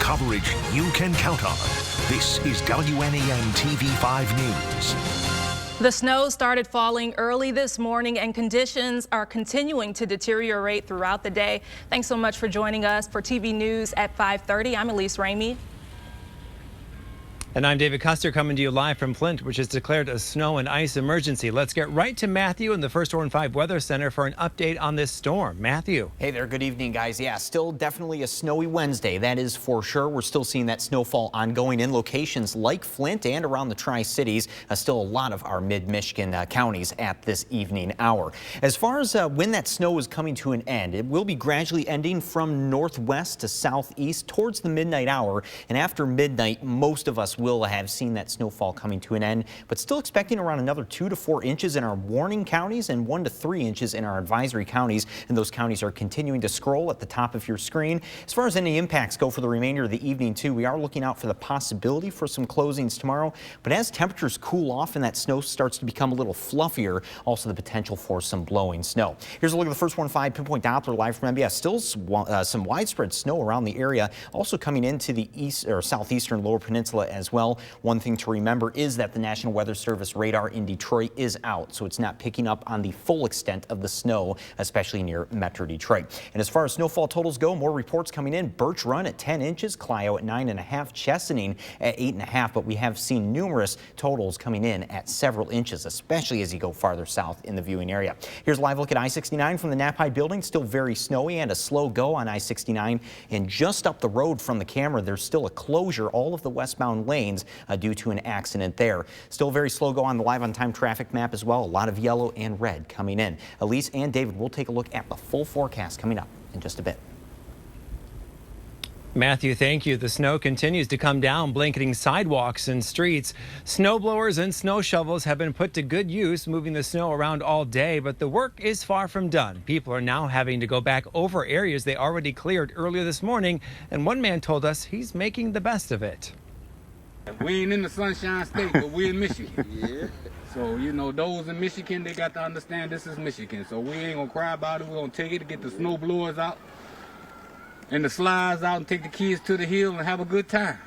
Coverage you can count on. This is WNAM TV5 News. The snow started falling early this morning and conditions are continuing to deteriorate throughout the day. Thanks so much for joining us for TV News at 5:30. I'm Elise Ramey. And I'm David Custer coming to you live from Flint, which has declared a snow and ice emergency. Let's get right to Matthew in the First Horn 5 Weather Center for an update on this storm. Matthew. Hey there. Good evening, guys. Yeah, still definitely a snowy Wednesday. That is for sure. We're still seeing that snowfall ongoing in locations like Flint and around the Tri-Cities. Still a lot of our mid-Michigan counties at this evening hour. As far as when that snow is coming to an end, it will be gradually ending from northwest to southeast towards the midnight hour. And after midnight, most of us will have seen that snowfall coming to an end, but still expecting around another 2 to 4 inches in our warning counties and 1 to 3 inches in our advisory counties. And those counties are continuing to scroll at the top of your screen. As far as any impacts go for the remainder of the evening too, we are looking out for the possibility for some closings tomorrow. But as temperatures cool off and that snow starts to become a little fluffier, also the potential for some blowing snow. Here's a look at the First Horn 5 pinpoint Doppler live from MBS. Still some widespread snow around the area, also coming into the east or southeastern lower peninsula as well. One thing to remember is that the National Weather Service radar in Detroit is out, so it's not picking up on the full extent of the snow, especially near Metro Detroit. And as far as snowfall totals go, more reports coming in. Birch Run at 10 inches, Clio at 9.5, Chesaning at 8.5, but we have seen numerous totals coming in at several inches, especially as you go farther south in the viewing area. Here's a live look at I-69 from the Napai building. Still very snowy and a slow go on I-69. And just up the road from the camera, there's still a closure all of the westbound lanes due to an accident there. Still very slow go on the live on time traffic map as well. A lot of yellow and red coming in. Elise and David will take a look at the full forecast coming up in just a bit. Matthew, thank you. The snow continues to come down, blanketing sidewalks and streets. Snow blowers and snow shovels have been put to good use, moving the snow around all day, but the work is far from done. People are now having to go back over areas they already cleared earlier this morning, and one man told us he's making the best of it. We ain't in the Sunshine State, but we're in Michigan. Yeah. So, you know, those in Michigan, they got to understand this is Michigan. So we ain't going to cry about it. We're going to take it to get the snow blowers out and the slides out and take the kids to the hill and have a good time.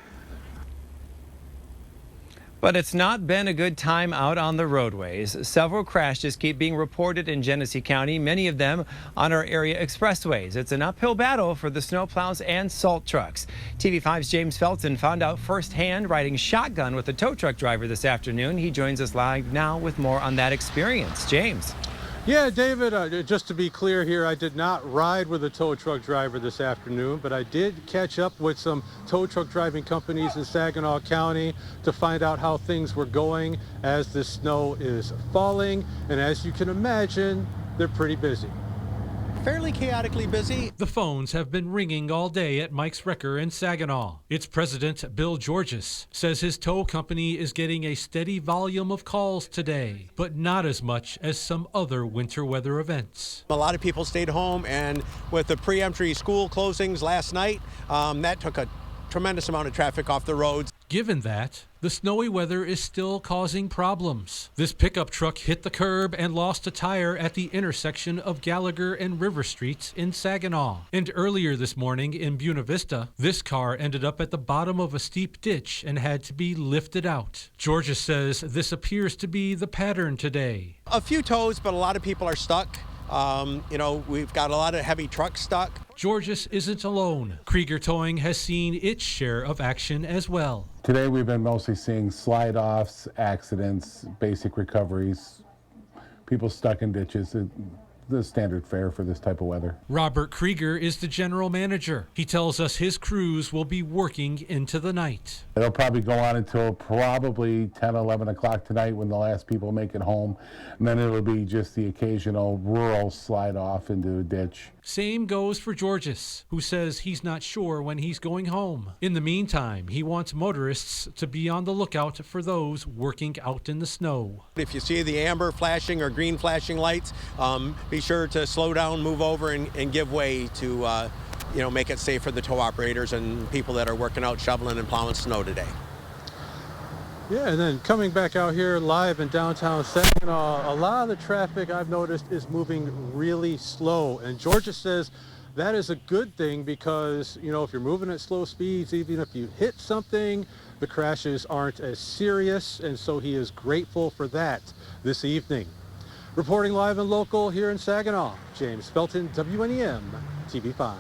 But it's not been a good time out on the roadways. Several crashes keep being reported in Genesee County, many of them on our area expressways. It's an uphill battle for the snowplows and salt trucks. TV5's James Felton found out firsthand riding shotgun with a tow truck driver this afternoon. He joins us live now with more on that experience. James. Yeah, David, just to be clear here, I did not ride with a tow truck driver this afternoon, but I did catch up with some tow truck driving companies in Saginaw County to find out how things were going as the snow is falling. And as you can imagine, they're pretty busy. Fairly chaotically busy. The phones have been ringing all day at Mike's Wrecker in Saginaw. Its president, Bill Georges, says his tow company is getting a steady volume of calls today, but not as much as some other winter weather events. A lot of people stayed home, and with the pre-entry school closings last night, that took a tremendous amount of traffic off the roads. Given that, the snowy weather is still causing problems. This pickup truck hit the curb and lost a tire at the intersection of Gallagher and River Streets in Saginaw. And earlier this morning in Buena Vista, this car ended up at the bottom of a steep ditch and had to be lifted out. Georgia says this appears to be the pattern today. A few tows, but a lot of people are stuck. You know, we've got a lot of heavy trucks stuck. Georges isn't alone. Krieger Towing has seen its share of action as well. Today we've been mostly seeing slide-offs, accidents, basic recoveries, people stuck in ditches. The standard fare for this type of weather. Robert Krieger is the general manager. He tells us his crews will be working into the night. It'll probably go on until probably 10, 11 o'clock tonight when the last people make it home. And then it'll be just the occasional rural slide off into a ditch. Same goes for Georges, who says he's not sure when he's going home. In the meantime, he wants motorists to be on the lookout for those working out in the snow. If you see the amber flashing or green flashing lights, be sure to slow down, move over, and give way to make it safe for the tow operators and people that are working out shoveling and plowing snow today. Yeah, and then coming back out here live in downtown Saginaw, a lot of the traffic I've noticed is moving really slow. And Georgia says that is a good thing because, you know, if you're moving at slow speeds, even if you hit something, the crashes aren't as serious, and so he is grateful for that this evening. Reporting live and local here in Saginaw, James Felton, WNEM TV 5.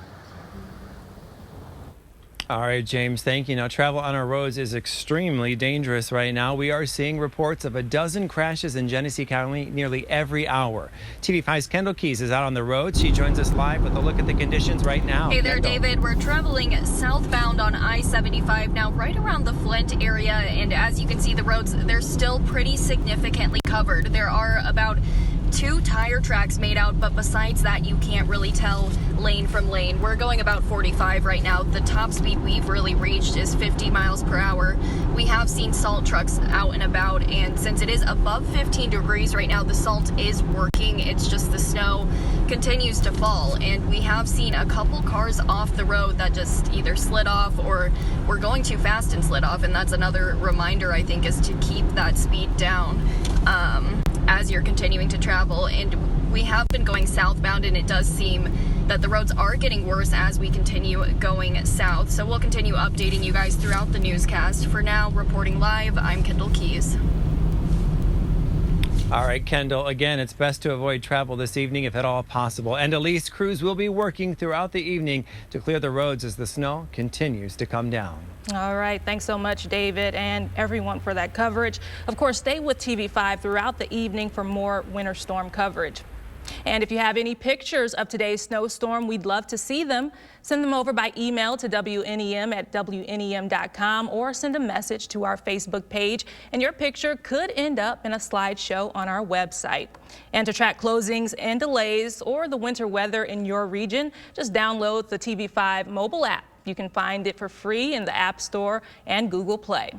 All right, James, thank you. Now, travel on our roads is extremely dangerous right now. We are seeing reports of a dozen crashes in Genesee County nearly every hour. TV5's Kendall Keys is out on the road. She joins us live with a look at the conditions right now. Hey there, Kendall. David. We're traveling southbound on I-75 now, right around the Flint area. And as you can see, the roads, they're still pretty significantly covered. There are about 2 tire tracks made out, but besides that, you can't really tell lane from lane. We're going about 45 right now. The top speed we've really reached is 50 miles per hour. We have seen salt trucks out and about, and since it is above 15 degrees right now, the salt is working. It's just the snow continues to fall, and we have seen a couple cars off the road that just either slid off or were going too fast and slid off, and that's another reminder, I think, is to keep that speed down as you're continuing to travel. And we have been going southbound, and it does seem that the roads are getting worse as we continue going south. So we'll continue updating you guys throughout the newscast. For now, reporting live, I'm Kendall Keys. All right, Kendall, again, it's best to avoid travel this evening if at all possible. And Elise, crews will be working throughout the evening to clear the roads as the snow continues to come down. All right. Thanks so much, David, and everyone for that coverage. Of course, stay with TV5 throughout the evening for more winter storm coverage. And if you have any pictures of today's snowstorm, we'd love to see them. Send them over by email to WNEM@WNEM.com or send a message to our Facebook page, and your picture could end up in a slideshow on our website. And to track closings and delays or the winter weather in your region, just download the TV5 mobile app. You can find it for free in the App Store and Google Play.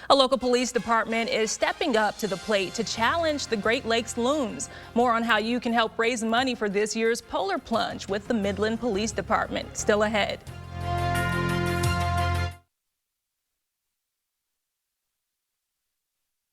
A local police department is stepping up to the plate to challenge the Great Lakes loons. More on how you can help raise money for this year's Polar Plunge with the Midland Police Department. Still ahead.